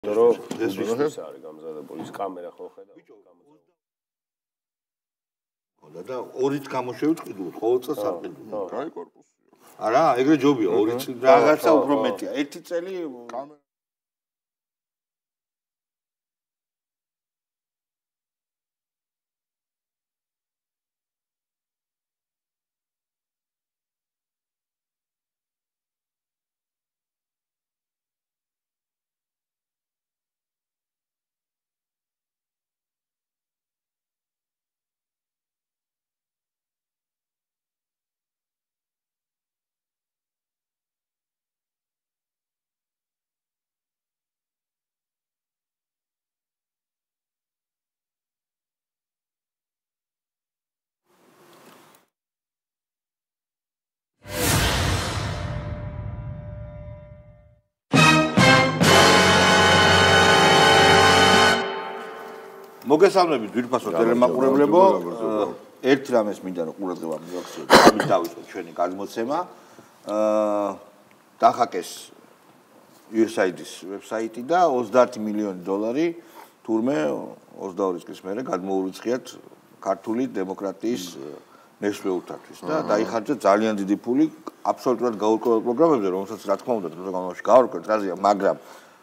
რომ ეს არის გამზადებული ის კამერა ხო ხედავ და ორიც გამოშევწყიდოთ ყოველ წელს არყიდულობ. კაი კორპუსია. არა, ეგრე ჯობია, ორიც რაღაცა უფრო მეტია. ერთი წელი მოგესალმებით ძვირფასო ტელემაყურებლებო. ერთ რამეს მინდა რომ ყურადღება მივაქციოთ, ამით დავიწყოთ ჩვენი გადმოცემა. დახაკეს USAID-ის ვებსაიტი და 30 მილიონი დოლარი თურმე 22 წლის მერე გადმოურიცხიათ ქართული დემოკრატიის მეშვეურთათვის და დაიხარჯა ძალიან დიდი ფული აბსოლუტურად გაურკვეველ პროგრამებზე, რომელსაც რა თქმა უნდა დროთა განმავლობაში გაურკვევთ რაზეა, მაგრამ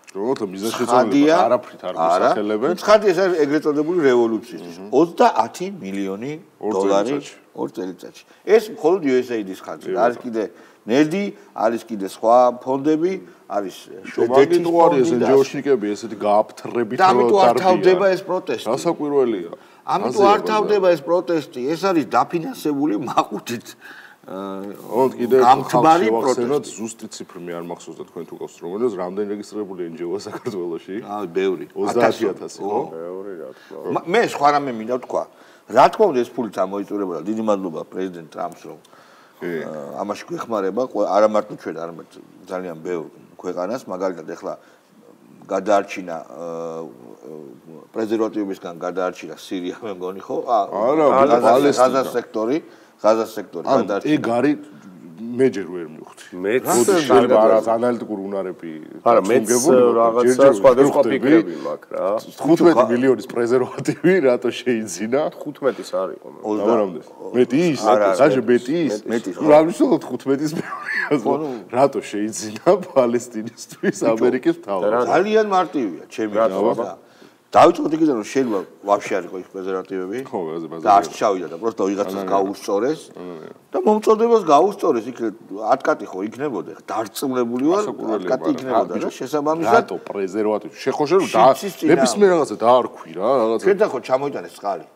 როგორც მიზანშეწონილება არაფრით არ მოსახელებენ. ცხადი ეს არის ეგრეთ წოდებული რევოლუციის 30 მილიონი დოლარი ორ წელიწადში. ეს მხოლოდ USAID-ის ხარჯი. არის კიდე ნედი, არის კიდე სხვა ფონდები, არის შვედეთის ფონდი ეს NGO-შნიკები ესეთი გააფთრებით და ამიტომ არ თავდება ეს პროტესტი. გასაკვირველია. ამიტომ არ თავდება ეს პროტესტი. ეს არის დაფინანსებული მაყუთით. გამთბარი პროტესტი. ზუსტი ციფრი მე არ მახსოვს და თქვენ თუ გავს რომელიც რამდენი რეგისტრირებული NGO-ია საქართველოში? ბევრი. 30000 ხო? ბევრი რა თქმა. მე სხვა რამე მინდა თქვა. რა თქმა უნდა ეს ფული წამოიწურებოდა. დიდი მადლობა პრეზიდენტ ტრამპს რომ ამაში გვეხმარება არა მარტო ჩვენ არამედ ძალიან ბევრ ქვეყანას, მაგალითად ეხლა გადაარჩინა პრეზერვატივებისგან გადაარჩინა სირია მე მგონი ხო? არა, გაზას სექტორი გადაარჩინა. ეგ არის მე ჯერ ვერ მივხვდი. მეც შეიძლება არა ანალიტიკური უნარები. არა, მეც რაღაცა სხვადასხვა ფიქრები მაქვს რა. 15 მილიონის პრეზერვატივი რატო შეიძინა? 15-ის არის ყო. ამრამდე. მეტის? საერთოდ მეტის? რა მნიშვნელობთ 15-ის მეორე? რატო შეიძინა პალესტინისთვის ამერიკის მთავრობა? ძალიან მარტივია, ჩემი რა. დავიწყოთ იქიდან რომ შეიძლება ვაფშე არ იყო ის პრეზერვატივები. ხო, და არც ჩავიდა და პროსტო ვიღაცას გაუსწორეს. და მომწოდებას გაუსწორეს, იქ 10 კატი ხო იქნებოდა, დარწმუნებული ვარ, 10 კატი იქნებოდა და შესაბამისად რატო პრეზერვატივი? შეხოშერ ნებისმიერ რაღაცა დაარქვი რა, რაღაცა. ჩვენ და ხო ჩამოიტანეს წყალი.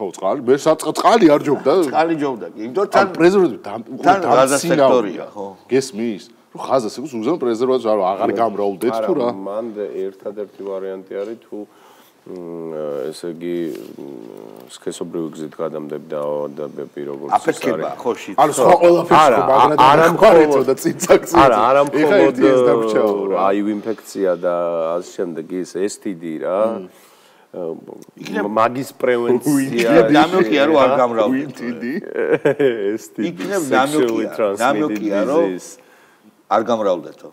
ხო, წყალი, მე წყალი არ ჯობდა. წყალი ჯობდა კი, იმიტომ თან პრეზერვატივი გაზას სექტორია, ხო. გესმის? რომ ხაზას იქ უზან პრეზერვატივი აღარ გამრავლდეთ თუ რა? მან ერთადერთი ვარიანტი არის თუ ესე იგი სქესობრივი გზით გადამდებდა და პიროგორს აფეთქება ხო შიც ანუ სხვა ყველაფერს ხო მაგრამ არა მხოლოდ და ცინცაკცი არა მხოლოდ აივ ინფექცია და ასე შემდეგ ის STD რა მაგის პრევენცია დამოკია რომ არ გამრავლდეთ STD იქნებ დამოკია რომ არ გამრავლდეთო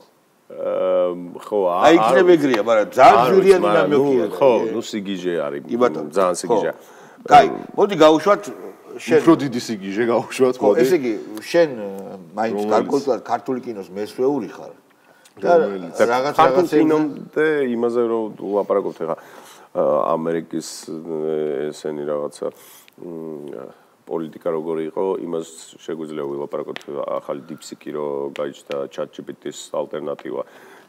ხო აი იქნებ ეგრეა მაგრამ ძალიან ჯურიანი ნამიოქია ხო ნუ სიგიჟე არის ძალიან სიგიჟე კაი მოდი გავუშვათ შენ უფრო დიდი სიგიჟე გავუშვათ მოდი ესე იგი შენ მაინც გარკვეულად ქართული კინოს მესვეული ხარ და რაღაც კინომდე იმაზე რომ ვლაპარაკობთ ხა ამერიკის ესენი რაღაცა პოლიტიკა როგორი იყო, იმას შეგვიძლია ვილაპარაკოთ ახალი DeepSeek-ი რო გაიჩნდა ChatGPT-ის ალტერნატივა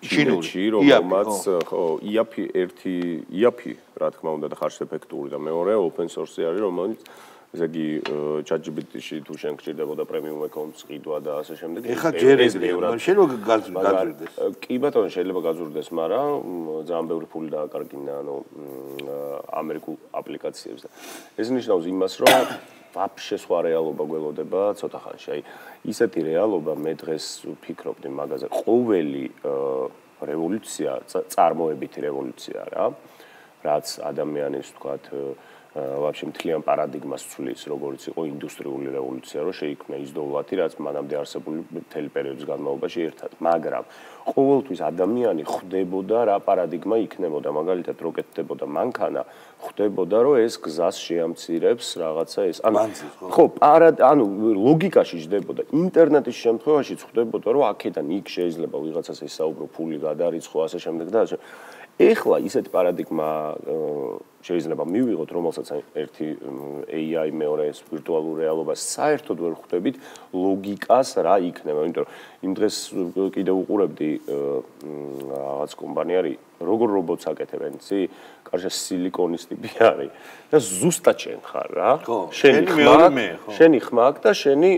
ჩინეთში, რომელმაც ხო IAP რა თქმა უნდა და ხარშ ეფექტური და მეორე open source-ი არის, რომელიც ესე იგი ChatGPT-ში თუ შენ გჭირდებოდა პრემიუმ აკაუნტს ყიდვა და ასე შემდეგ. ეხლა ჯერ ეგრეა, შეიძლება გაზრდეს. კი ბატონო, შეიძლება გაზრდეს, მაგრამ ძალიან ბევრი ფული დააკარგინა, ანუ ამერიკულ აპლიკაციებზე. ეს ნიშნავს იმას, რომ ვაფშე სხვა რეალობა გველოდება ცოტა ხანში. აი, ისეთი რეალობა მე დღეს ვფიქრობდი მაგაზე. ყოველი რევოლუცია, წარმოებითი რევოლუცია რა, რაც ადამიანის თქვათ ვაფშე მთლიან პარადიგმას ცვლის, როგორც იყო ინდუსტრიული რევოლუცია, რომ შეიქმნა ის დოვლათი, რაც მანამდე არსებული მთელი პერიოდის განმავლობაში ერთად. მაგრამ ყოველთვის ადამიანი ხვდებოდა რა პარადიგმა იქნებოდა, მაგალითად რო კეთდებოდა მანქანა, ხვდებოდა რომ ეს გზას შეამცირებს რაღაცა ეს. ხო, ანუ ლოგიკაში ჯდებოდა. ინტერნეტის შემთხვევაშიც ხვდებოდა რომ აქედან იქ შეიძლება ვიღაცას ესაუბრო, ფული გადარიცხო, ასე შემდეგ და ასე. ეხლა ისეთი პარადიგმა შეიძლება მივიღოთ, რომელსაც ერთი AI მეორე ეს ვირტუალურ რეალობას საერთოდ ვერ ხვდებით ლოგიკას რა იქნება, იმიტომ რომ იმ დღეს კიდევ უყურებდი რაღაც კომპანია არის, როგორ რობოტს აკეთებენ, იცი? კარჟა სილიკონის ტიპი არის და ზუსტად შენ ხარ რა. შენი ხმა აქვს და შენი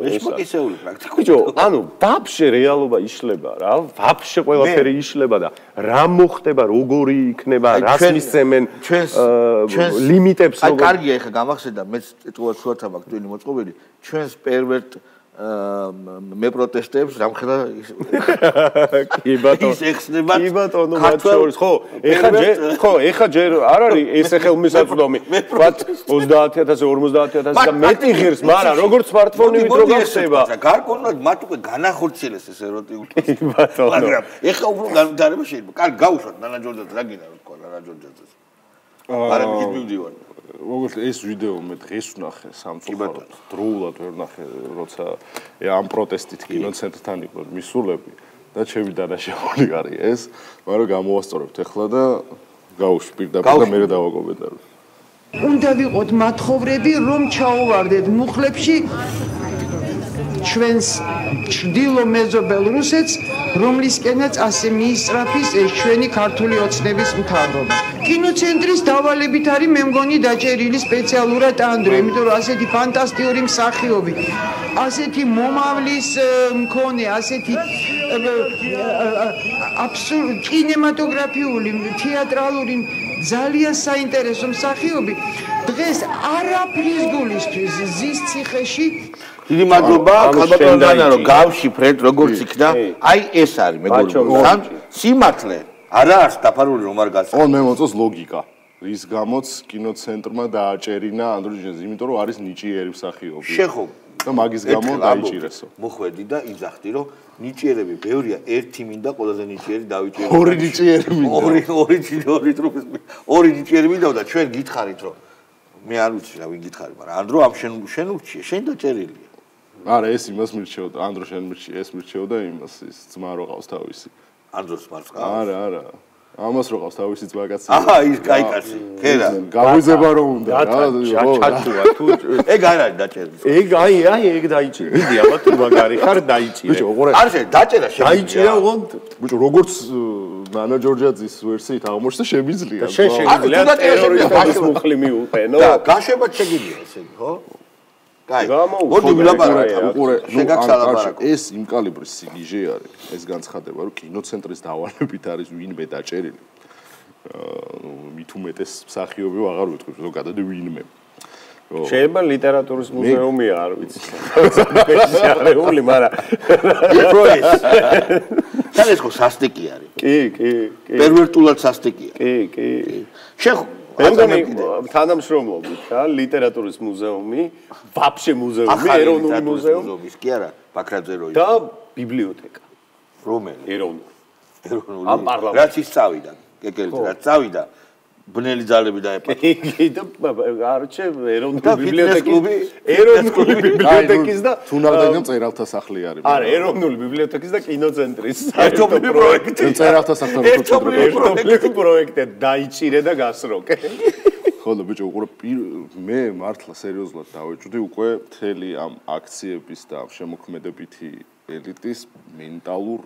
ეს მოკისეული პრაქტიკულად. ბიჭო, ანუ ვაფშე რეალობა იშლება რა, ვაფშე ყველაფერი იშლება და რა მოხდება, როგორი იქნება, რას მისცემენ ლიმიტებს როგორ. აი კარგია, ეხა გამახსენდა, მეც ეტყობა შუათა მაქვს ტვინი მოწყობილი, ჩვენს პერვერტ მე პროტესტებს რამხელა კი ბატონო ის ეხსნება კი ბატონო მათ შორის ხო ეხა ჯერ არ არის ეს ხელმისაწვდომი ვთქვათ 30000 50000 და მეტი ღირს მაგრამ როგორც smartphone-ით რო გახსება გარკვეულად მათ უკვე განახორციელეს ეს ეროტიკული კი ბატონო მაგრამ ეხა უფრო განვითარება შეიძლება კარგი გავუშვათ ნანა ჯორჯაძე რა გინდა თქვა ნანა ჯორჯაძე არა მით მივდივარ როგორც ეს ვიდეო მე დღეს ვნახე სამწუხაროდ დროულად ვერ ვნახე როცა ამ პროტესტით კინოცენტრთან იყო მისულები და ჩემი დანაშაული არის ეს მაგრამ გამოვასწორებთ ახლა და გავუშვი პირდაპირ და მე დავაკომენტარო უნდა ვიყოთ მათხოვრები რომ ჩაოვარდეთ მუხლებში ჩვენს ჭრდილო მეზობელ რუსეთს რომლისკენაც ასე მიისწრაფის ეს ჩვენი ქართული ოცნების მთავრობა. კინოცენტრის დავალებით არის მე მგონი დაჭერილი სპეციალურად ანდრო, იმიტომ რომ ასეთი ფანტასტიკური მსახიობი, ასეთი მომავლის მქონე, ასეთი აბსოლუტ კინემატოგრაფიული, თეატრალური ძალიან საინტერესო მსახიობი დღეს არაფრის გულისთვის ზის ციხეში დიდი მადლობა ხალბატონო რომ გავშიფრეთ როგორც იქნა აი ეს არის მეგობრებო სიმართლე არა არის დაფარული რომ არ გასწავლო ხო მე მოწოს ლოგიკა რის გამოც კინოცენტრმა დააჭერინა ანდროჟენს იმიტომ რომ არის ნიჭიერი მსახიობი შეხო და მაგის გამო დაიჭირესო მოხვედი და იძახდი რომ ნიჭიერები ბევრია ერთი მინდა ყველაზე ნიჭიერი დავიჭირო ორი ნიჭიერი მინდა ორი ნიჭიერი მინდა და ჩვენ გითხარით რომ მე არ ვიცი რა ვინ გითხარი მაგრამ ანდრო ამ შენ ურჩიე შენ დაჭერილია არა ეს იმას მირჩეოდა ანდრო შენ მირჩი ეს მირჩეოდა იმას ის ძმა რო ყავს თავისი ანდროს მარცხ ყავს არა ამას რო ყავს თავისი ძმა კაცი აჰა ის კაი კაცი ქერა გავიზება რომ უნდა რა ჩაჩუა თუ ეგ არ არის დაჭერილი ეგ აი ეგ დაიჭირე ვიდი აბა თუ მაგარი ხარ დაიჭირე ბიჭო ოღონდ არ შე დაჭერა დაიჭირე ოღონდ ბიჭო როგორც ნანა ჯორჯაძის ვერსიით აღმოჩნდა შემიძლია შენ შეგიძლია ტერორისტების მუხლი მიუყენო და გაშვებაც შეგიძლია ესე ხო კაი მოდი ვილაპარაკო უყურე ნუ ეს იმ კალიბრის სიგიჟე არის ეს განცხადება რომ კინოცენტრის დავალებით არის ვინმე დაჭერილი მით უმეტეს მსახიობი აღარ ვიტყვი ზოგადად ვინმე შეიძლება ლიტერატურის მუზეუმი არ ვიცი სპეციალური მაგრამ პროეს ეს ხო სასტიკი არის კი პერვერტულად სასტიკია კი შეხ თანამშრომლობით რა ლიტერატურის მუზეუმი ვაფშე მუზეუმი ეროვნული მუზეუმი კი არა ბაქრაძე რო და ბიბლიოთეკა რომელი ეროვნული ამ პარლამენტში რაც ის წავიდა კეკელით რაც წავიდა ბნელი ძალები დაეპყრო კი და არჩე ეროვნული ბიბლიოთეკის და თუნდაც მწერალთა სახლი არის არა ეროვნული ბიბლიოთეკის და კინოცენტრის ერთობლივი პროექტი მწერალთა სახლის პროექტი დაიჭირე და გასროკე ხოლო ბიჭო უყურე მე მართლა სერიოზულად დავეჭვდი უკვე მთელი ამ აქციების და შემოქმედებითი ელიტის მენტალურ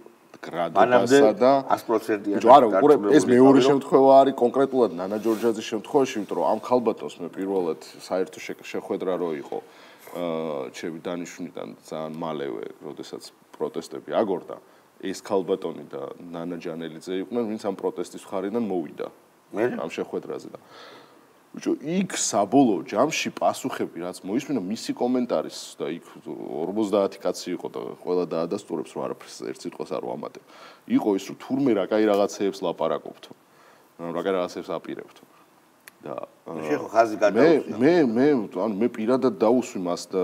გრადობასა და 100%-იანი ბიჭო არა უყურე ეს მეორე შემთხვევა არის კონკრეტულად ნანა ჯორჯაძის შემთხვევაში იმიტომ რომ ამ ხალბატონს მე პირველად საერთო შეხვედრა რო იყო ჩემი დანიშვნიდან ძალიან მალევე როდესაც პროტესტები აგორდა ეს ხალბატონი და ნანა ჯანელიძე იყვნენ ვინც ამ პროტესტის მხარიდან მოვიდა ამ შეხვედრაზე და ბიჭო იქ საბოლოო ჯამში პასუხები რაც მოისმინა მისი კომენტარის და იქ 50 კაცი იყო და ყველა დაადასტურებს რომ არაფერს ერთ სიტყვას არ ვამატებ იყო ის რომ თურმე რა კაი რაღაცეებს ლაპარაკობთო რა კაი რაღაცეებს აპირებთო და შეხო ხაზი გადაუსვი. მე პირადად დაუსვი მას და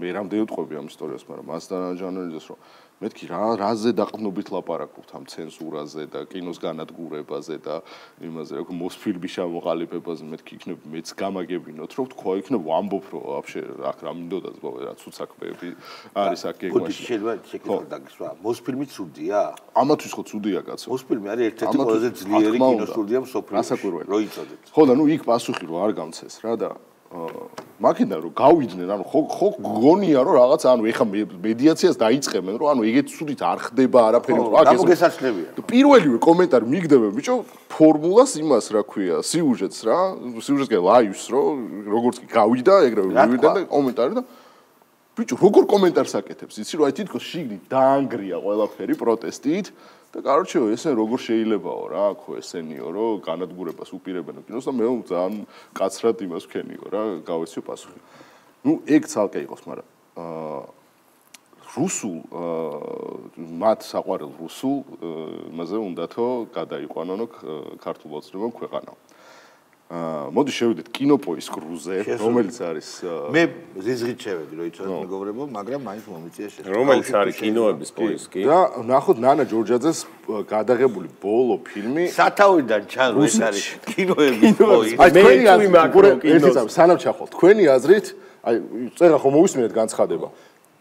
მე რამდენი ვიტყვები ამ ისტორიას, მაგრამ მას და ჟანრიზეს რომ მეთქი რაზე დაყრდნობით ლაპარაკობთ ამ ცენზურაზე და კინოს განადგურებაზე და იმაზე რა მოსფილმის შემოყალიბებაზე მეთქი იქნებ მეც გამაგებინოთ რომ თქვა იქნებ ვამბობ რომ вообще აქ რა მინდოდა რა ცუცაკბები არის აქ გეგმაში. ბოდი შეიძლება შეკითხვა დაგისვა. მოსფილმი ცუდია? ამათვის ხო ცუდია კაცო. მოსფილმი არის ერთ-ერთი ყველაზე ძლიერი კინოსტუდია მსოფლიოში. რო იცოდეთ. ხო და ნუ იქ პასუხი რო არ გამცეს რა და მაგინდა რომ გავიდნენ ანუ ხო გგონია რომ რაღაც ანუ ეხა მედიაციას დაიწყებენ რომ ანუ ეგეთ ცუდით არ ხდება არაფერი რომ აქ გესაჩლებია პირველივე კომენტარი მიგდება ბიჭო ფორმულას იმას რა ქვია სიუჟეტს რა სიუჟეტს ლაივს რომ როგორც კი გავიდა ეგრევე მივიდა და კომენტარი და ბიჭო როგორ კომენტარს აკეთებს იცი რომ აი თითქოს შიგნით დაანგრია ყველაფერი პროტესტით და კაროჩე ესე როგორ შეიძლებაო რა ხო ესენიო რომ განადგურებას უპირებენ კინოს და მე ძალიან კაცრად იმას ვქენიო რა გავეციო პასუხი. ნუ ეგ ცალკე იყოს, მაგრამ რუსულ მათ საყვარელ რუსულ იმაზე უნდათო გადაიყვანონო ქართულ ოცნებამ ქვეყანა. მოდი შევიდეთ კინოპოის კრუზე, რომელიც არის მე ზიზღით შევედი, რომ იცოდეთ მეგობრებო, მაგრამ მაინც მომიწია შესაძლოა. რომელიც არის კინოების პოისკი. და ნახოთ ნანა ჯორჯაძეს გადაღებული ბოლო ფილმი. სათავიდან ჩანო ეს არის კინოების პოისკი. აი თქვენი აზრით, სანამ ჩახვალ, თქვენი აზრით, აი წერა ხომ მოვისმინეთ განცხადება.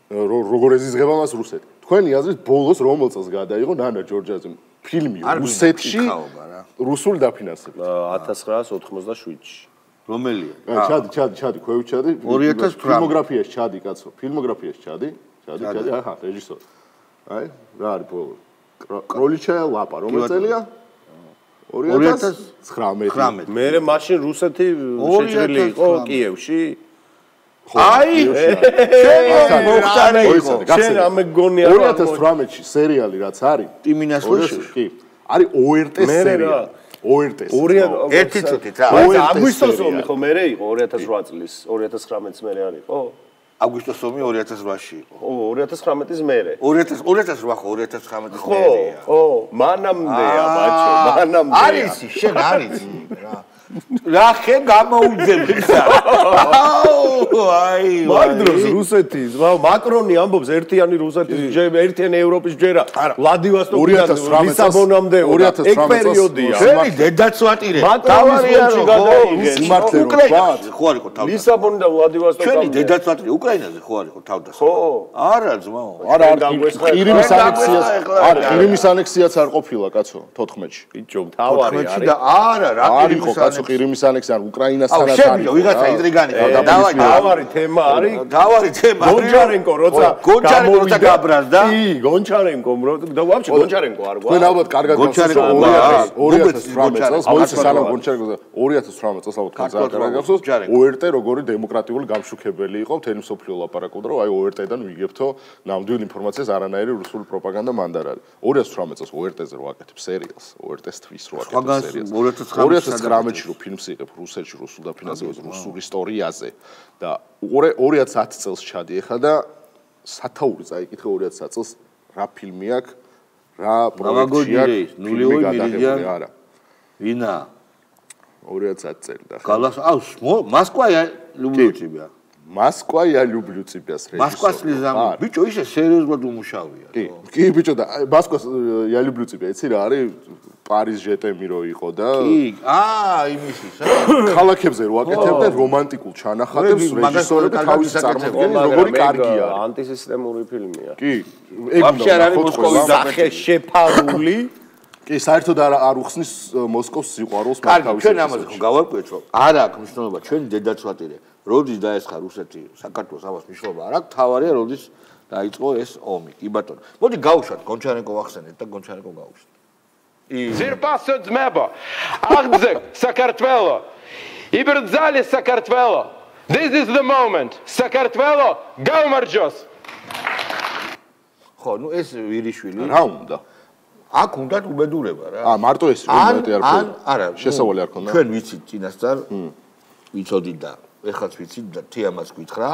როგორ ეზიზღება მას რუსეთი. თქვენი აზრით ბოლოს რომელ წელს გადაიღო ნანა ჯორჯაძემ ფილმი რუსეთში რუსული დაფინანსებით 1987-ში. რომელია? ჩადი, ქვევით ჩადი. 2018 ფილმოგრაფიაში ჩადი, კაცო. ფილმოგრაფიაში ჩადი. აჰა, რეჟისორი. აი, რა არის ბოლო? კროლიჩაია ლაპა, რომელი წელია? 2019. მე მაშინ რუსეთი შეჭრილი იყო კიევში. აი, შენ მოხდარა იყო. შენ ამე გონია 2018-ში სერიალი რაც არის? ტიმინას ლოში. კი. არის ORT-ს სერიალი. ORT-ს. ერთი წუთით რა. აგვისტოს ომი ხო მერე იყო 2008 წლის, 2019-ს მერე არ იყო? აგვისტოს ომი 2008-ში იყო. ო, 2019-ის მერე. 2008 ხო 2019-ის მერეა. ხო, მანამდეა, ბაჭო, მანამდეა. არის, შენ არის რა. რა ხე გამოუძები ხარ? აი, მაგდროს რუსეთი, მაკრონი ამბობს ერთიანი რუსეთის ჯერ, ერთიანი ევროპის ჯერა. ვლადივოსტოკიდან ლისაბონამდე ეგ პერიოდია. შენი დედაცვატირე. თავარიაში გადაიღეს. სიმართლე რომ უკრაინაზე ხო არ იყო თავდასხმა. ლისაბონი და ვლადივოსტოკი. შენი დედაცვატირე უკრაინაზე ხო არ იყო თავდასხმა. ხო. არა ძმაო. არა ყირიმის ანექსიას არა ყირიმის ანექსიაც არ ყოფილა კაცო 14-ში. ბიჭო, თავარი არის. და არა რა ყირიმის ანექსია ყირიმის ანექსია უკრაინასთანაც არის. შენ ვიღაცა ინტრიგანი ხარ. დავაი თავარი თემა არის. თავარი თემა. გონჩარენკო როცა გაბრაზდა. კი, გონჩარენკომ და ვაფშე გონჩარენკო არ თქვენ ალბათ კარგად გახსოვს 2018 წელს მოიცა სანამ გონჩარენკო 2018 წელს ალბათ კარგად გახსოვს ORT როგორი დემოკრატიული გამშუქებელი იყო მთელი მსოფლიო ლაპარაკობდა რომ აი ORT-დან ვიგებთო ნამდვილ ინფორმაციას არანაირი რუსული პროპაგანდა მანდ არ არის 2018 წელს ORT-ზე რო აკეთებ სერიალს ORT-ს თვის რო აკეთებ სერიალს 2019-ში რო ფილმს იღებ რუსეთში რუსულ დაფინანსებაზე რუსულ ისტორიაზე და 2010 წელს ჩადი ეხლა და სათაური წაიკითხე 2010 წელს რა ფილმი აქვს რა პროექტი აქვს ნულიური მილიონი არა ვინა 2010 წელი და გალას მოსკვა люблю тебя Москва я люблю тебя-ს რეჟისორი Москва слезам ბიჭო ისე სერიოზულად უმუშავია კი ბიჭო და Москва я люблю тебя იცი რა არის პარიზ ჟეტემი რო იყო და კი იმისის ქალაქებზე რო აკეთებდნენ რომანტიკულ ჩანახატებს რეჟისორები თავის წარმოდგენის როგორი კარგია ანტისისტემური ფილმია კი ვაფშე არ არის მოსკოვის სახე შეფარული კი საერთოდ არ უხსნის მოსკოვს სიყვარულს კარგი ჩვენ ამაზე ხო გავარკვიეთ რომ არ აქვს მნიშვნელობა ჩვენი დედაცვატირე როდის დაესხა რუსეთი საქართველოს ამას მნიშვნელობა არ აქვს თავარია როდის დაიწყო ეს ომი კი ბატონო მოდი გავუშვათ გონჩარენკო ვახსენეთ და გონჩარენკო გავუშვათ Зирпасо дзмебо, Ахдзек, Сакартвело, Ибердзали, Сакартвело. This is the moment. Сакартвело, Гаумарджос. ხო, ნუ ეს ვირიშვილი. რა უნდა? აქ უნდათ უბედურება რა. მარტო ეს რომ მეტი არ ქონდა. არა, შესავალი არ ქონდა. ჩვენ ვიცით წინასწარ ვიცოდით და ეხლაც ვიცით და თეამას გითხრა.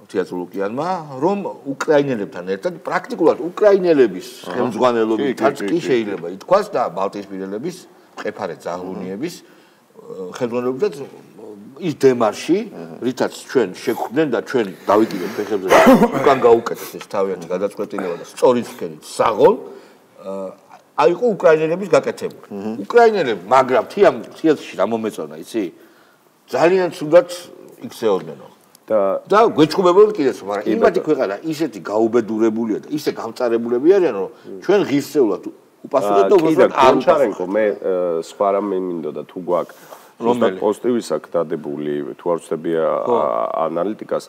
თეატროლოგიანმა რომ უკრაინელებთან ერთად პრაქტიკულად უკრაინელების ხელმძღვანელობითაც კი შეიძლება ითქვას და ბალტიისპირელების მყეფარე ძაღლუნიების ხელმძღვანელობითაც ის დემარში, რითაც ჩვენ შეგვხვდნენ და ჩვენ დავიკიდეთ ფეხებზე უკან გაუკეთეთ ეს თავიანთი გადაწყვეტილება და სწორიც ვქენით საღოლ აიყო უკრაინელების გაკეთებული. უკრაინელები, მაგრამ თეატრში რა მომეწონა, იცი? ძალიან ცუდად იქცეოდნენ. და გვეჩხუბებოდნენ კიდეც, მაგრამ იმათი ქვეყანა ისეთი გაუბედურებულია და ისე გამწარებულები არიან, რომ ჩვენ ღირსეულად უპასუხეთ და უბრალოდ არ ჩარენკო მე სხვა რამე მინდოდა თუ გვაქვს რომელი პოსტი ვისაკ დადებული თუ არ ვწდები ანალიტიკას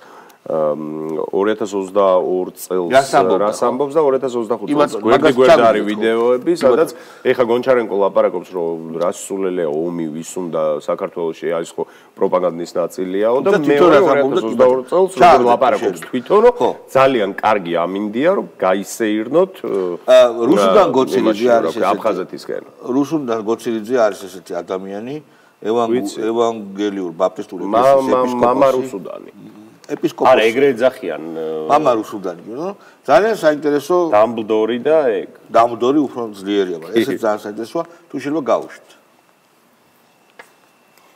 2022 წელს რას ამბობს და 2025 წელს გვერდი ვიდეოები სადაც ეხა გონჩარენკო ლაპარაკობს რომ რას სულელია ომი ვის უნდა საქართველოში არის ხო პროპაგანდის ნაწილიაო და მე 2022 წელს ლაპარაკობს თვითონ რომ ძალიან კარგი ამინდია რომ გაისეირნოთ რუსუდან გოცილიძე არის ესეთი აფხაზეთისკენ რუსუდან გოცილიძე არის ესეთი ადამიანი ევანგელიურ ბაპტისტური ეკლესიის მამა რუსუდანი ეპისკოპოსი. არა, ეგრე ეძახიან. მამა რუსუდანი, ნო? ძალიან საინტერესო დამბლდორი და ეგ. დამბლდორი უფრო ძლიერია, მაგრამ ესეც ძალიან საინტერესოა, თუ შეიძლება გავუშვით.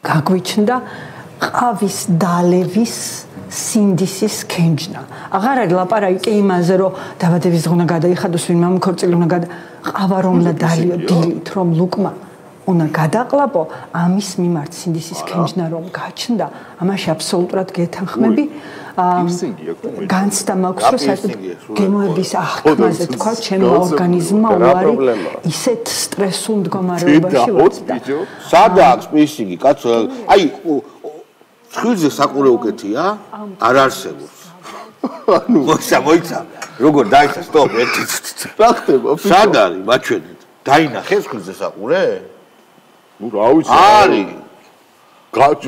გაგვიჩნდა ყავის დალევის სინდისის კენჯნა. აღარ არის ლაპარაკი იმაზე, რომ დაბადების დღე უნდა გადაიხადოს, ვინმე მომქორწილი უნდა ყავა რომ უნდა დალიო დილით, რომ ლუკმა უნდა გადაყლაპო ამის მიმართ სინდისის კენჯნა რომ გაჩნდა, ამაში აბსოლუტურად გეთანხმები. განცდა მაქვს, რომ საერთოდ გემოების აღქმაზე თქვა, ჩემო ორგანიზმმა უარი ისეთ სტრესულ მდგომარეობაში ვარ. სადა აქვს პისინგი, კაცო, აი ცხვილზე საყურე უკეთია, არ არსებობს. ანუ მოიცა, როგორ დაიცა, სტოპ, ერთი რა ხდება? სად არის, მაჩვენეთ. დაინახე ცხვილზე საყურე? ნუ რა ვიცი. არის.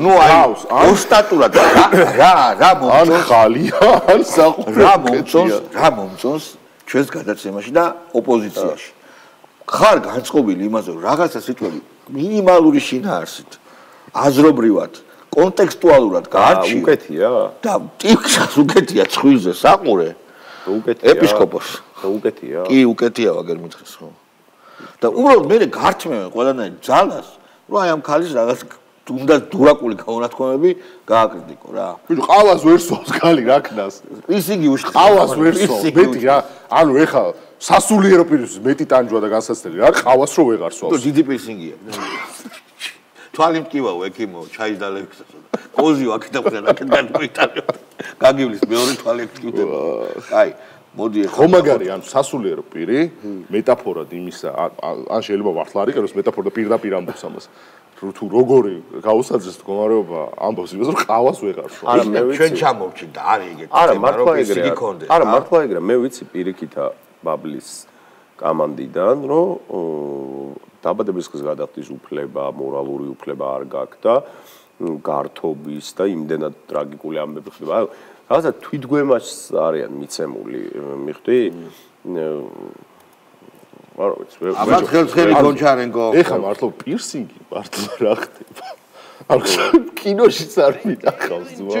ნუ აავს, ოსტატურად რა მომწონს? ხალია, ან საყურე. რა მომწონს ჩვენს გადაცემაში და ოპოზიციაში. ხარ განწყობილი იმაზე, რომ რაღაცა სიტყვები მინიმალური შინაარსით, აზრობრივად კონტექსტუალურად გაარჩიო. უკეთია? და ტიპსაც უკეთია ცხვილზე საყურე. უკეთია. ეპისკოპოსი. უკეთია. კი, უკეთია ვაგერ მითხრეს ხო. და უბრალოდ მე გართმევენ ყველანაირ ძალას, რომ აი ამ ქალის რაღაც თუნდაც დურაკული გაუნათქვამები გააკრიტიკო რა. ბიჭო, ყავას ვერ სვავს ქალი რა ქნას. ისინი ყავას ვერ სვავს. მეტი რა. ანუ ეხა სასულიერო პირისთვის მეტი ტანჯვა და განსაცდელი რა ყავას რო ვეღარ სვავს. დიდი პირსინგია. თვალი მკივაო ექიმო, ჩაის დალექსა. კოზიო აქეთ აქეთ გადმოიტანო. გაგივლის მეორე თვალი მკივდება. აი მოდი ეხლა ხო მაგარი ანუ სასულიერო პირი მეტაფორად იმისა ან შეიძლება ვართლა არ იყენოს მეტაფორა პირდაპირ ამბობს ამას თუ როგორი გაუსაძეს მდგომარეობა ამბობს იმას რომ ყავას ვეღარ სვავს არა მე ვიცი ჩვენ ჩამოვჩით და არის ეგეთი არა მართლა ეგრე არა მართლა ეგრე მე ვიცი პირიქითა ბაბლის კამანდიდან რომ დაბადების დღის გადახდის უფლება მორალური უფლება არ გაქვს და გართობის და იმდენად ტრაგიკული ამბები ხდება რაღაცა თვითგვემაშ არიან მიცემული მიხვდი? არა ვიცი. აბა ხელმძღვანელი გონჩარენკო. ეხა მართლა პირსინგი მართლა რა ხდება? ანუ კინოშიც არ მიტახავს ზოა.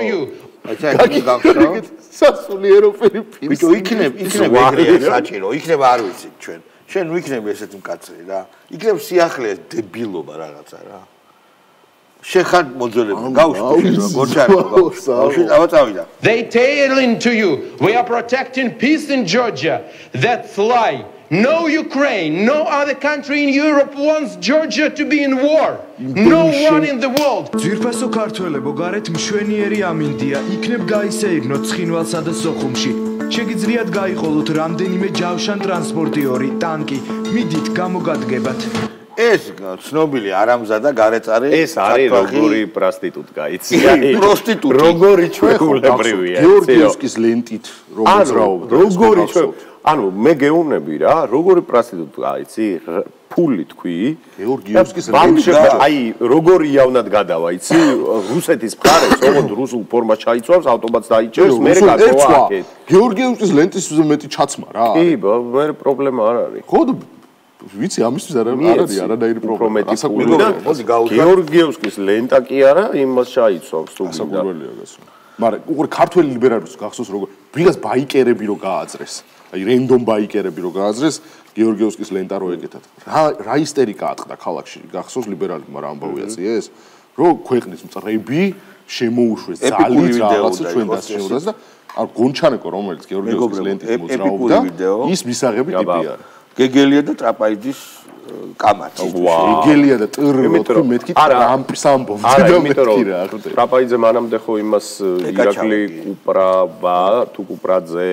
აი გახსოვ? სასულიერო პირი. ბიჭო იქნებ ეგრეა საჭირო, იქნებ არ ვიცი ჩვენ. შენ ვიქნები ესეთი მკაცრი რა. იქნებ სიახლეა დებილობა რაღაცა რა. შეხარ მოძველება გავუშვით გორჩარენკო გავუშვით ავაწავიდა They tailing to you we are protecting peace in Georgia that's lie no Ukraine no other country in Europe wants Georgia to be in war no one in the world ძვირფასო ქართველებო გარეთ მშვენიერი ამინდია იქნებ გაისეირნოთ ცხინვალსა და სოხუმში შეგიძლიათ გაიყოლოთ რამდენიმე ჯავშან ტრანსპორტიორი ტანკი მიდით გამოგადგებათ ეს ცნობილი არამზადა გარეწარი ეს არის როგორი პროსტიტუტკა იცი პროსტიტუტი როგორი ჩვეულებრივია გეორგიევსკის ლენტით რომელზრაობა როგორი ანუ მე გეუბნები რა როგორი პროსტიტუტკა იცი ფული თქვი გეორგიევსკის ლენტით აი როგორი იავნად გადავა იცი რუსეთის მხარეს ოღონდ რუსულ ფორმას ჩაიცვავს ავტომატს დაიჭერს მე გაკოვა აქეთ გეორგიევსკის ლენტის მეტი ჩაცმა რა კი მე პრობლემა არ არის ხო ვიცი ამისთვის არ არის არანაირი პრობლემა გეორგიევსკის ლენტა კი არა იმას ჩაიცვავს თუ გასაგურველია გასულ მაგრამ უყურე ქართველი ლიბერალებს გახსოვს როგორ ვიღაც ბაიკერები რო გააძრეს. აი რენდომ ბაიკერები რო გააძრეს გეორგიევსკის ლენტა რო ეგეთად. რა ისტერიკა ატყდა ქალაქში გახსოვს ლიბერალებმა რა ამბავი აწიეს? რო ქვეყნის მწრები შემოუშვეს ძალით რაღაცა ჩვენ დასშევდას და არ გონჩანეკო რომელიც გეორგიევსკის ლენტით მოძრაობდა ის მისაღები ტიპი არის. გეგელია და ტრაპაიძის კამათი. გეგელია და ტრ მეთქი ტრამპის ამბობს და მეთქი რა. ტრაპაიძე მანამდე ხო იმას ირაკლი კუპრაბა თუ კუპრაძე.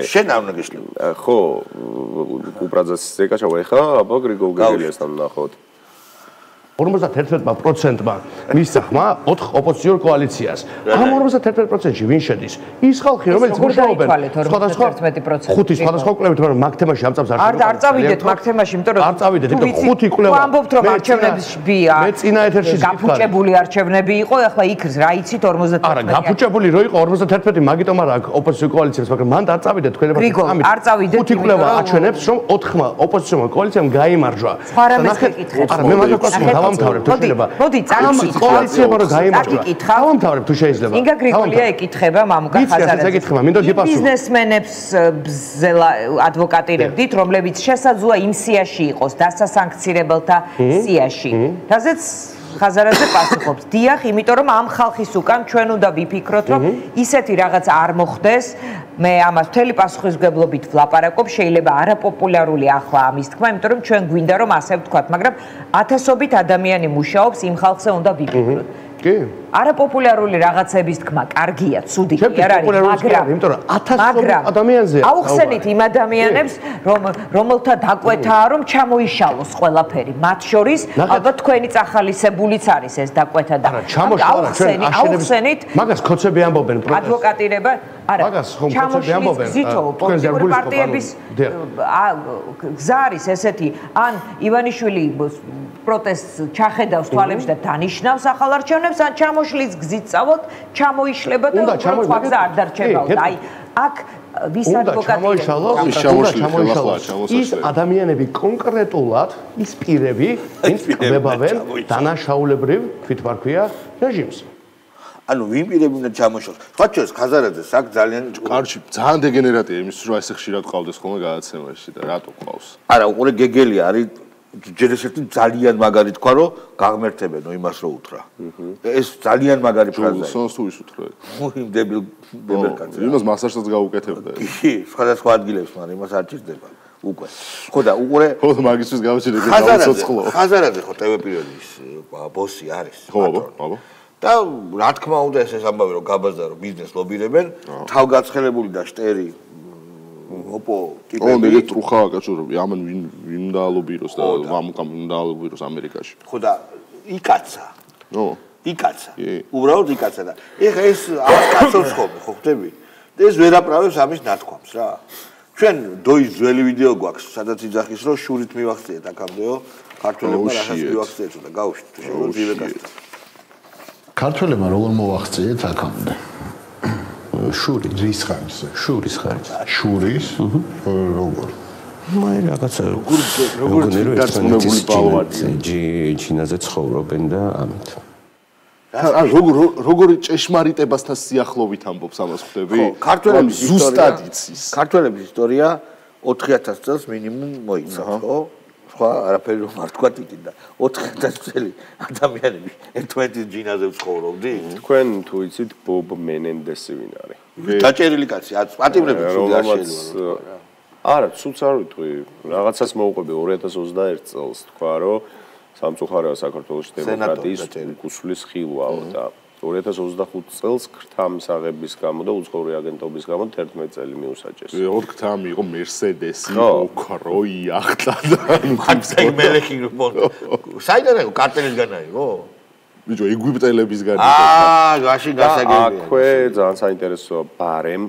შენ არ უნდა გეშლი. ხო კუპრაძეს ეკაჩავა ეხა აბა გრიგოლ გეგელიასთან ნახოთ. 51%-მა მისცა ხმა 4 ოპოზიციურ კოალიციას. ამ 51%-ში ვინ შედის? ის ხალხი, რომელიც მუშაობენ სხვადასხვა 11%. 5 სხვადასხვა კვლევით, მაგრამ მაგ თემაში ამ წამს არ წავიდეთ მაგ თემაში, იმიტომ რომ არ წავიდეთ, იმიტომ 5 კვლევა. ამბობთ რომ არჩევნების ბია. მე წინა ეთერში გაფუჭებული არჩევნები იყო, ახლა იქ რა იცით 51%. არა, გაფუჭებული რო იყო 51, მაგიტომ არა აქ ოპოზიციურ კოალიციებს, მაგრამ მანდ არ წავიდეთ თქვენებად. არ წავიდეთ. 5 კვლევა აჩვენებს, რომ 4 ოპოზიციურმა კოალიციამ გაიმარჯვა. სხვა რამეს გეკითხეთ. არა, მე მაგას დავამთავრებ თუ შეიძლება. მოდი, წაგიკითხავ. კოალიციებმა რო გაიმარჯვა. დავამთავრებ თუ შეიძლება. ინგა გრიგოლია ეკითხება მამუკა ხაზარაძე. ეკითხება, მინდა გიპასუხო. ბიზნესმენებს ბზელა ადვოკატირებდით, რომლებიც შესაძლოა იმ სიაში იყოს დასასანქცირებელთა სიაში. რაზეც ხაზარაძე პასუხობს. დიახ, იმიტომ რომ ამ ხალხის უკან ჩვენ უნდა ვიფიქროთ, რომ ისეთი რაღაც არ მოხდეს. მე ამას მთელი პასუხისმგებლობით ვლაპარაკობ, შეიძლება არაპოპულარული ახლა ამის თქმა, იმიტომ რომ ჩვენ გვინდა რომ ასე ვთქვათ, მაგრამ ათასობით ადამიანი მუშაობს, იმ ხალხზე უნდა ვიფიქროთ. კი. არაპოპულარული რაღაცების თქმა კარგია, ცუდი კი არ არის, მაგრამ იმიტომ რომ ათასობით ადამიანზეა. აუხსენით იმ ადამიანებს, რომელთა დაკვეთაა, რომ ჩამოიშალოს ყველაფერი. მათ შორის ალბათ თქვენი წახალისებულიც არის ეს დაკვეთა და აუხსენით მაგას ქოცები ამბობენ პროტესტ. ადვოკატირება არა. მაგას ხომ ქოცები ამბობენ. ზითო პოლიტიკური პარტიების გზა არის ესეთი, ან ივანიშვილი პროტესტს ჩახედავს თვალებში და დანიშნავს ახალ არჩევნებს, ან ჩამოშლის გზით წავოთ, ჩამოიშლება და სხვა გზა არ დარჩებაოდ. აი, აქ ვის ადვოკატირება ის ადამიანები კონკრეტულად ის პირები, ვინც ყბებავენ დანაშაულებრივ თვითმარქვია რეჟიმს. ანუ ვინ პირები უნდა ჩამოშალოს? სხვა შორის ხაზარაძეს აქ ძალიან კარჩი ძალიან დეგენერატია იმის რომ ესე ხშირად ყავდეს ხოლმე გადაცემაში და რატო ყავს? არა, უყურე გეგელი არის ჯერ ესეთი ძალიან მაგარი თქვა რომ გაღმერთებენო იმას რო უთრა. ეს ძალიან მაგარი ფრაზაა. სონს თუ ის უთრა. იმ დებელკაცი. იმას მასაჟსაც გაუკეთებდა. კი, სხვადასხვა ადგილებს, მაგრამ იმას არ ჭირდება. უკვე. ხო და უყურე ხო მაგისთვის გავჩერდე გავცოცხლო. ხაზარაძე ხო ტევ პირველის ბოსი არის. ხო, აბა. და რა თქმა უნდა ეს ამბავი რომ გაბაზარო ბიზნეს ლობირებენ, თავგაცხელებული და შტერი ოპო ტიპები. ო, მე ტრუხაა კაცურები, ამან ვინ დაალობიროს და მამუკამ ვინ დაალობიროს ამერიკაში. ხო და იკაცა. ო, იკაცა. უბრალოდ იკაცა და ეხა ეს აკაცობს ხოლმე, ხო ხტები? ეს ვერაპრავებს ამის ნათქვამს რა. ჩვენ დოის ძველი ვიდეო გვაქვს, სადაც იძახის რომ შურით მივახციეთ აქამდეო, ქართველებმა რასაც მივახციეთ და გავუშვით შეგვიძლია გასწრაფოთ. ქართველებმა როგორ მოვახციეთ აქამდე? შური რის ხარჯზე? შურის ხარჯზე. შურის? როგორ? მე რაღაცა როგორ დარწმუნებული პალვარდია. ჩინაზე ცხოვრობენ და ამით. როგორი ჭეშმარიტებასთან სიახლოვით ამბობს ამას ხვდები? ხო, ქართველების ზუსტად იცის. ქართველების ისტორია 4000 წელს მინიმუმ მოიცავს, ხო? სხვა არაფერი რომ არ თქვა იქით და 4000 წელი ადამიანები ერთმანეთის ჯინაზე ცხოვრობდით? თქვენ თუ იცით ბობ მენენდესი ვინ არის? დაჭერილი კაცი, პატიმრები თუ არ შეიძლება. არა, ცუც არ ვიტყვი, რაღაცას მოუყვები 2021 წელს თქვა რომ სამწუხაროა საქართველოს დემოკრატიის უკუსვლის ხილვაო და 2025 წელს ქრთამისაღების გამო და უცხოური აგენტობის გამო 11 წელი მიუსაჯეს. ოთხ ქრთამ იყო მერსედესი, ოქრო, იახტა და მარტა მელეხი საიდან იყო კარტელისგან იყო? ბიჭო, ეგვიპტელებისგან იყო. გაში გასაგებია. აქვე ძალიან საინტერესოა ბარემ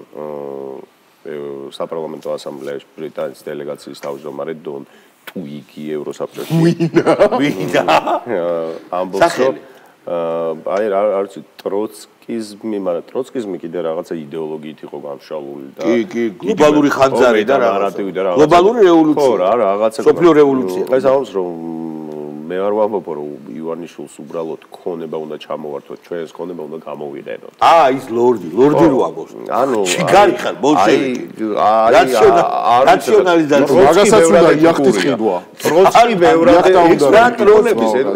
საპარლამენტო ასამბლეაში ბრიტანეთის დელეგაციის თავმჯდომარე დონ ტუიგი ევროსაბჭოში. ვინა? ამბობს რომ აი არ ვიცი ტროცკიზმი, მაგრამ ტროცკიზმი კიდე რაღაცა იდეოლოგიით იყო გამშვალული და კი, გლობალური ხანძარი და რაღაცა. გლობალური რევოლუცია. ხო რა, რაღაცა. სოფლიო რევოლუცია. ეს ამბობს რომ მე არ ვამბობ რომ ივანიშვილს უბრალოდ ქონება უნდა ჩამოვართოთ, ჩვენს ქონება უნდა გამოვიყენოთ. ის ლორდი რო ამბობს. ანუ ჩიგარი ხარ ბოლშევიკი. რაციონალიზაცია. მაგასაც უნდა იახტის ყიდვა. ტროცკი ბევრად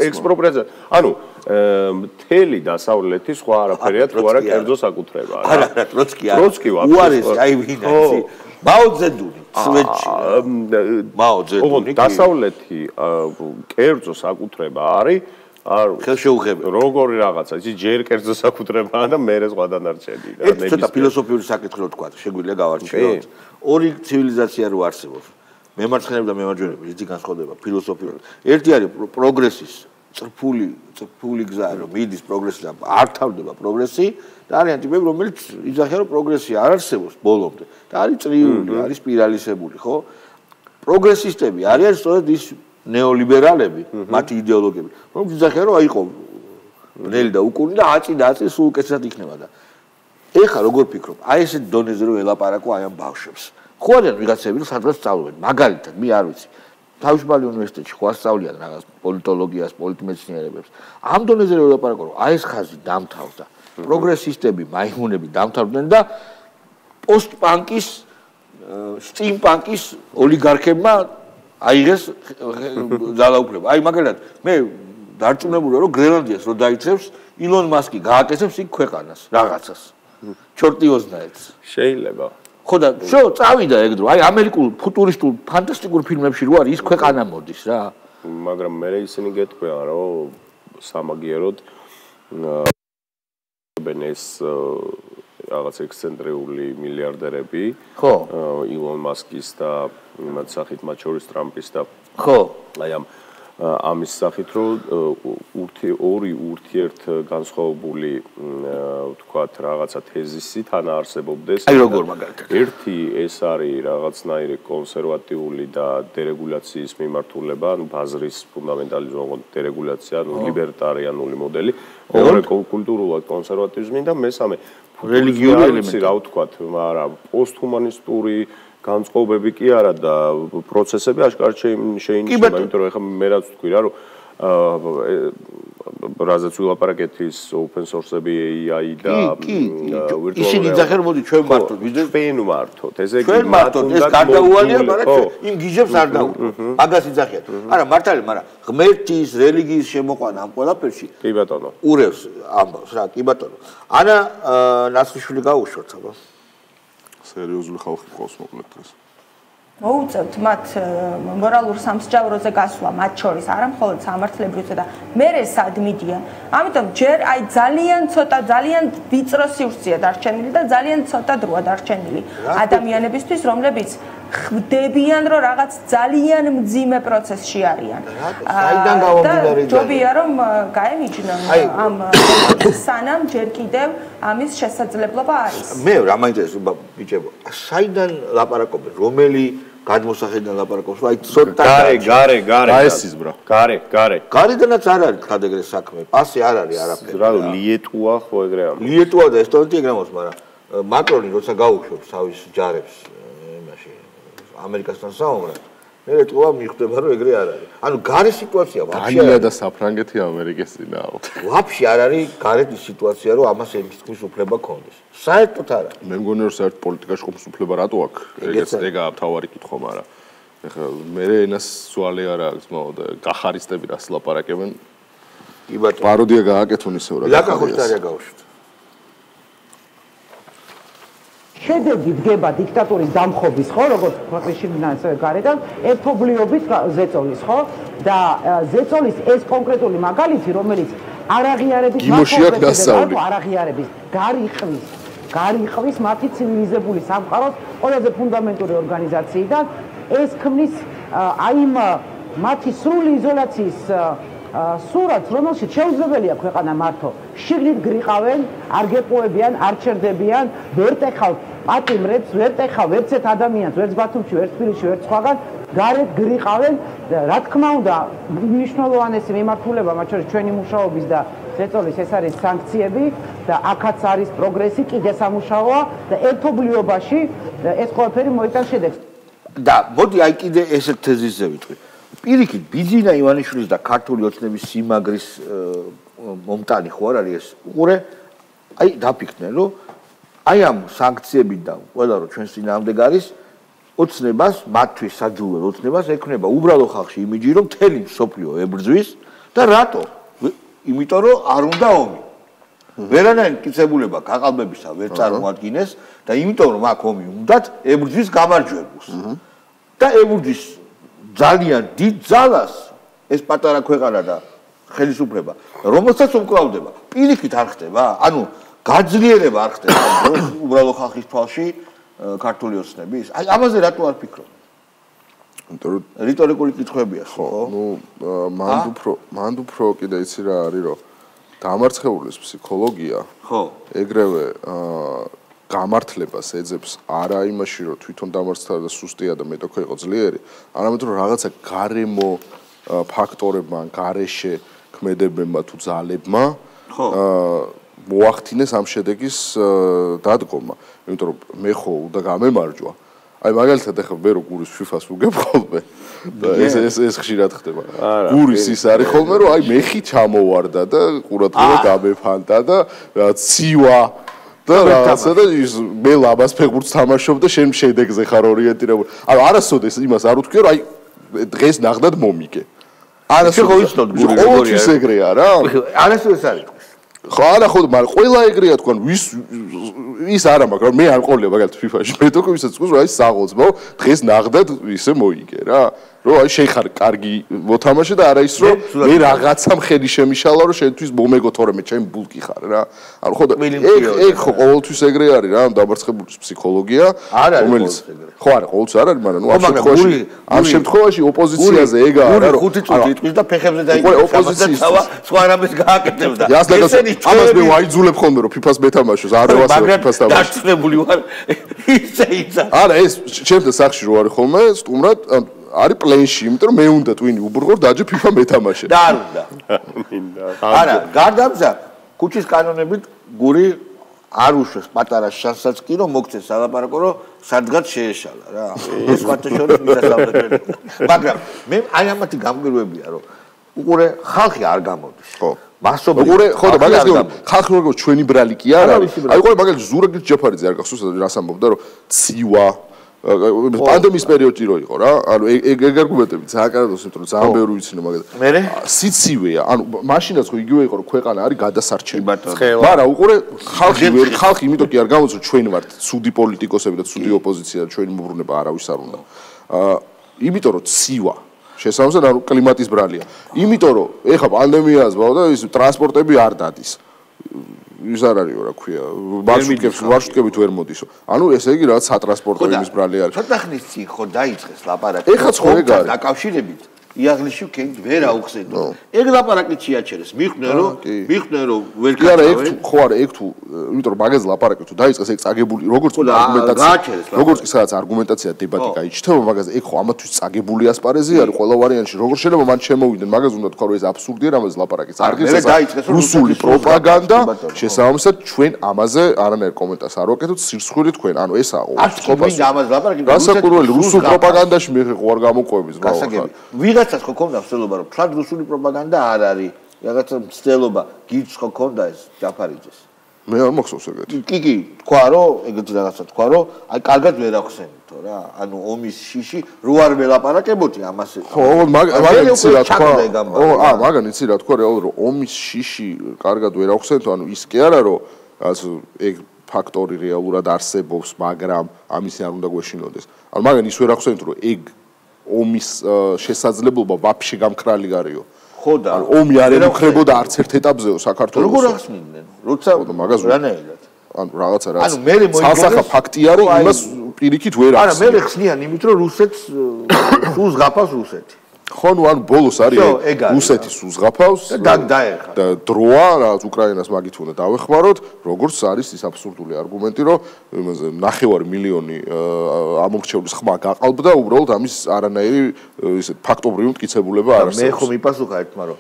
ექსპროპრიაცია. ანუ მთელი დასავლეთი სხვა არაფერია თუ არა კერძო საკუთრება. არა, ტროცკი არა. ტროცკი უარეს, ვინაცი. მაოძედუნი, სვეტში. მაოძედუნი. დასავლეთი კერძო საკუთრება არის ხელშეუხებელი. როგორი რაღაცა, ისი ჯერ კერძო საკუთრებაა და მე სხვა დანარჩენი. ცოტა ფილოსოფიური საკითხი რო თქვა, შეგვიძლია გავარჩიოთ. ორი ცივილიზაცია რო არსებობს. მემარცხენეები და მემარჯვენეები, ისი განსხვავდება ფილოსოფიურად. ერთი არის პროგრესის წრფული გზა, რომ მიდის პროგრესი და არ თავდება პროგრესი და არის ტიპები, რომელიც იძახიან, რომ პროგრესი არ არსებობს ბოლომდე და არის წრიული, არის სპირალისებული, ხო? პროგრესისტები არიან სწორედ ის ნეოლიბერალები, მათი იდეოლოგიები, რომელიც იძახიან, რომ აიყო ბნელი და უკუნი და აწი სულ უკეთესად იქნება და ეხა როგორ ფიქრობ? აი ესეთ დონეზე რომ ელაპარაკო აი ამ ბავშვებს. ხო არიან ვიღაცები, რომ სადღაც სწავლობენ, მაგალითად, მე არ ვიცი. თავისუფალი უნივერსიტეტში ხო ასწავლიან რაღაც პოლიტოლოგიას, პოლიტმეცნიერებებს. ამ დონეზე რომ ელაპარაკო, რომ აი ეს ხაზი დამთავრდა. პროგრესისტები, მაიმუნები დამთავრდნენ და პოსტპანკის, სტიმპანკის ოლიგარქებმა აიღეს ძალაუფლება. აი მაგალითად, მე დარწმუნებულია, რომ გრენლანდიას რო დაიცევს, ილონ მასკი გააკეთებს იქ ქვეყანას, რაღაცას. ჩორტიოზნაეთს. შეიძლება. ხო და წავიდა ეგ დრო. აი ამერიკულ ფუტურისტულ ფანტასტიკურ ფილმებში რო არის ის ქვეყანა მოდის რა. მაგრამ მე ისინი გეტყვიან, რომ სამაგიეროდ ბენეს რაღაც ექსცენტრიული მილიარდერები, ხო, ილონ მასკის და მათ სახით მათ შორის ტრამპის და ხო, აი ამის სახით რომ ორი ურთიერთ განსხვავებული ვთქვათ რაღაცა თეზისი თან არსებობდეს. აი როგორ მაგალითად. ერთი ეს არის რაღაცნაირი კონსერვატიული და დერეგულაციის მიმართულება, ანუ ბაზრის ფუნდამენტალიზმი, დერეგულაცია, ანუ ლიბერტარიანული მოდელი, მეორე კულტურულად კონსერვატიზმი და მესამე რელიგიური ელემენტი, რა ვთქვათ, მაგრამ პოსტჰუმანისტური განწყობები კი არა და პროცესები აშკარად შეინიშნება, იმიტომ რომ ეხლა მე რაც ვთქვი რა, რომ რაზეც ვილაპარაკეთ ის open source-ები AI და virtual ისინი ძახერ მოდი ჩვენ მართოთ, ჩვენ მართოთ. ესე იგი ჩვენ მართოთ, ეს გარდაუვალია, მაგრამ იმ გიჟებს არ დაუყროთ. მაგას იძახიან. არა, მართალი, მაგრამ ღმერთის, რელიგიის შემოყვანა ამ ყველაფერში კი ბატონო. ურევს ამბავს რა, კი ბატონო. ანა ნასხიშვილი გაუშვათ, აბა. სერიოზული ხალხი ყავს მოკლედ დღეს. მოუწევთ მათ მორალურ სამსჯავროზე გასვლა, მათ შორის არა მხოლოდ სამართლებრივზე და მერე სად მიდიან. ამიტომ ჯერ აი ძალიან ცოტა, ძალიან ვიწრო სივრცეა დარჩენილი და ძალიან ცოტა დროა დარჩენილი ადამიანებისთვის, რომლებიც ხვდებიან, რომ რაღაც ძალიან მძიმე პროცესში არიან. საიდან გამომდინარე და ჯობია რომ გაემიჯნონ ამ სანამ ჯერ კიდევ ამის შესაძლებლობა არის. მე რა მაინტერესებს ბიჭებო, საიდან ლაპარაკობენ, რომელი გადმოსახედიდან ლაპარაკობს, აი ცოტა გარე გაესის ბრა. გარედანაც არ არის ხად ეგრე საქმე, პასი არ არის არაფერი. რა ლიეტუა ხო ეგრე ამბობს. ლიეტუა და ესტონეთი ეგრე ამბობს, მაგრამ მაკრონი როცა გაუშვებს თავის ჯარებს იმაში ამერიკასთან საუბრად, მე ეტყობა მიხვდება რომ ეგრე არ არის. ანუ გარე სიტუაცია ვაფშე დანია და საფრანგეთი ამერიკის წინააღმდეგ. ვაფშე არ არის გარეთ ის სიტუაცია რომ ამას ემის უფლება ქონდეს. საერთოდ არა. მე მგონი რომ საერთოდ პოლიტიკაში ხომ უფლება რატო აქვს? ეგაა მთავარი კითხვა, მაგრამ ეხლა მე ენას სვალი არა აქვს, მაგრამ კახარისტები რას ლაპარაკებენ? კი ბატონო. პაროდია გააკეთონ ისევ რა. ლაკა ხოშტარია გავუშვით. შედეგი დგება დიქტატურის დამხობის, ხო, როგორც ქვეყნის შიგნიდან ასევე გარედან, ერთობლიობის ზეწოლის, ხო? და ზეწოლის ეს კონკრეტული მაგალითი, რომელიც არ აღიარების არ აღიარების გარიყვის მათი ცივილიზებული სამყაროს ყველაზე ფუნდამენტური ორგანიზაციიდან ეს ქმნის აი მათი სრული იზოლაციის სურათს, რომელშიც შეუძლებელია ქვეყანა მართო. შიგნით გრიყავენ, არ გეპოებიან, არ ჩერდებიან, ვერ ტეხავთ პატიმრებს, ვერ ტეხავ ერთცეთ ადამიანს, ვერც ბათუმში, ვერც თბილისში, ვერც სხვაგან, გარეთ გრიყავენ. რა თქმა უნდა, მნიშვნელოვანესი მიმართულება, მათ შორის ჩვენი მუშაობის და ზეწოლის ეს არის სანქციები და აქაც არის პროგრესი, კიდე სამუშაოა და ერთობლიობაში ეს ყველაფერი მოიტანს შედეგს. და მოდი აი კიდე ესეთ თეზისზე ვიტყვი. პირიქით ბიძინა ივანიშვილის და ქართული ოცნების სიმაგრის მომტანი ხო არ არის ეს? უყურე, აი დაფიქრდნენ, რომ აი ამ სანქციებით და ყველა რომ ჩვენს წინააღმდეგ არის ოცნებას, მათთვის საჯულელ ოცნებას ექნება უბრალო ხალხში იმიჯი, რომ მთელი მსოფლიო ებრძვის და რატო? იმიტომ რომ არ უნდა ომი. ვერანაირ მტკიცებულება გაყალბებისა ვერ წარმოადგენს და იმიტომ რომ აქ ომი უნდათ ებრძვის გამარჯვებულს. და ებრძვის ძალიან დიდ ძალას ეს პატარა ქვეყანა და ხელისუფლება, რომელსაც უმკლავდება, პირიქით არ ხდება? ანუ გაძლიერება არ ხდება უბრალო ხალხის თვალში ქართული ოცნების? აი ამაზე რატო არ ფიქრობ? რიტორიკული კითხვებია, ხო? ნუ მანდ უფრო კიდე იცი რა არის, რომ დამარცხებულის ფსიქოლოგია, ხო, ეგრევე გამართლებას ეძებს არა იმაში, რომ თვითონ დამარცხდა და სუსტია და მეტოქე იყო ძლიერი, არამედ რომ რაღაცა გარემო ფაქტორებმა, გარეშე ქმედებებმა თუ ძალებმა, ხო, მოახდინეს ამ შედეგის დადგომა. იმიტომ რომ მე ხო უნდა გამემარჯვა. აი მაგალითად ახლა მე რო გურის FIFA-ს ვუგებ ხოლმე და ეს ხშირად ხდება. გურის ის არის ხოლმე რომ აი მეხი ჩამოვარდა და ყურადღება გამეფანტა და ცივა და რაღაცა და ის მე ლაბას ფეხბურთს თამაშობ და შენ შედეგზე ხარ ორიენტირებული. ანუ არასოდეს იმას არ უთქვიო რომ აი დღეს ნახდად მომიგე. არასოდეს ყოველთვის ეგრეა რა. არასოდეს არის. ხო არა ხო მაგრამ ყველა ეგრეა თქვენ ის არა მაგრამ მე არ ყოლია მაგალითად FIFA-ში მე თქო ვისაც გულს რომ აი საღოლწმო დღეს ნახდად ისე მოიგე რა რომ აი შეხარ კარგი მოთამაშე და არა ის რომ მე რაღაცა მხელი შემიშალა რომ შენთვის მომეგო თორემე ჩემი ბულკი ხარ რა ანუ ხო ეგ ხო ყოველთვის ეგრე არის რა დამარცხებულის ფსიქოლოგია რომელიც ხო არა ყოველთვის არ არის მაგრამ ნუ ამ შემთხვევაში ოპოზიციაზე ეგა არა რომ ხუთი წუთი იტყვის და ფეხებზე დაიწყოს და სხვა რამეს გააკეთებდა ესენი ამას მე ვაიძულებ ხოლმე რომ FIFA-ს მეთამაშოს არ ვასწავლებ FIFA-ს თამაშს დაწნებული ვარ ისე არა ეს ჩემთან სახში რო არის ხოლმე სტუმრად არის პლენში იმიტომ რომ მე უნდა ტვინი უბურღო დაჯე FIFA მეთამაშე და არ უნდა არა გარდა ამისა ქუჩის კანონებით გური არ უშვეს პატარა შანსსაც კი რომ მოგცეს სალაპარაკო რომ სადღაც შეეშალა რა ეს ვატაშორის მისასალმებელი მაგრამ მე აი ამათი გამგროვებია რომ უყურე ხალხი არ გამოდის ხო მასობრივ ხო და მაგალითად ხალხი როგორ ჩვენი ბრალი კი არ არის აი ყოლე მაგალითად ზურაგ ჯაფარიძე არ გახსოვს რას ამბობდა რომ ცივა პანდემიის პერიოდში რო იყო რა ანუ ეგ არგუმენტები ძალიან კარგად ვსვით რომ ძალიან ბევრი ვიცინო მაგალითად სიცივეა ანუ მაშინაც ხო იგივე იყო რომ ქვეყანა არის გადასარჩენი მაგრამ უყურე ხალხი იმიტომ კი არ გამოდის რომ ჩვენ ვართ ცუდი პოლიტიკოსები და ცუდი ოპოზიცია და ჩვენი მოbrunება არავის არ უნდა იმიტომ რომ ცივა შესაბამისად ანუ კლიმატის ბრალია. იმიტომ რომ ეხა პანდემიას ბავა და ის ტრანსპორტები არ დადის. ის არ არისო რა ქვია. მარშრუტკებით ვერ მოდისო. ანუ ესე იგი რაღაც სატრანსპორტო იმის ბრალი არის. ცოტა ხნის წინ ხო დაიწყეს ლაპარაკი. ეხაც ხო ეგ არის. დაკავშირებით იაღლიში ვქენით ვერ აუხსენდო. ეგ ლაპარაკი შეაჩერეს. მიხვდნენ რომ ვერ კი არა ეგ თუ ხო არა ეგ თუ იმიტომ რომ მაგაზე ლაპარაკი თუ დაიწყეს ეგ წაგებული როგორც კი სადაც არგუმენტაცია დებატი გაიჩნდება მაგაზე ეგ ხო ამათვის წაგებული ასპარეზი არის ყველა ვარიანტში როგორ შეიძლება მან შემოვიდნენ მაგაზე უნდა თქვა რომ ეს აბსურდია რამაზე ლაპარაკი წარგეს რუსული პროპაგანდა შესაბამისად ჩვენ ამაზე არანაირ კომენტარს არ ვაკეთებთ სირცხვილით თქვენ ანუ ეს ყოფილი ამაზე ლაპარაკი გასაკურველი რუსულ პროპაგანდაში მე ხო არ გამოყვების ვიღაცას ხო ქონდა მცდელობა რომ თლად რუსული პროპაგანდა არ არის რაღაცა მცდელობა გიც ხო ქონდა ეს ჯაფარიძეს მე არ მახსოვს ეგეთი კი თქვა რომ ეგეთი რაღაცა თქვა რომ აი კარგად ვერ ახსენითო რა ანუ ომის შიში რო არ ველაპარაკებოდი ამას ხო მაგალითად რა თქვა მაგალითად რა თქვა რეალურად რომ ომის შიში კარგად ვერ ახსენითო ანუ ის კი არა რომ ეგ ფაქტორი რეალურად არსებობს მაგრამ ამისი არ უნდა გვეშინოდეს ანუ მაგან ის ვერ ახსენითო რომ ეგ ომის შესაძლებლობა ვაფშე გამქრალი გარეო. ხო და ომი არ ემუქრებოდა არც ერთ ეტაპზეო საქართველოს. როგორ ახსნიდნენ? როცა რანაირად? ანუ რაღაცა რა. ანუ მე მოსგავსა ფაქტი არის, იმას პირიქით ვერ ახსნიან. არა, მე ხსნიან იმით, რომ რუსეთს სულს გაფავს რუსეთი. ხო, ნუ ანუ ბოლოს არის რუსეთის უზღაფავს და დროა რაც უკრაინას მაგით უნდა დავეხმაროთ, როგორც არის ის აბსურდული არგუმენტი, რომ იმაზე 9 მილიონი ამორჩევლის ხმა გაყალბდა, უბრალოდ ამის არანაირი ისე ფაქტობრივი მტკიცებულება არ არსებობს. მე ხომ მიპასუხა ერთმა, რომ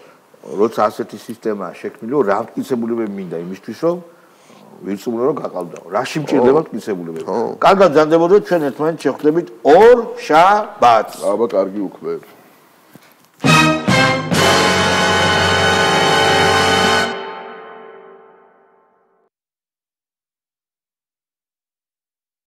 როცა ასეთი სისტემაა შექმნილი, რა მტკიცებულებები მინდა იმისთვის, რომ ვირწმუნო რომ გაყალბდაო. რაში მჭირდება მტკიცებულებები? კარგად ზარდებოდეთ ჩვენ ერთმანეთს შევხვდებით ორ შაბათს. აბა კარგი უქმე.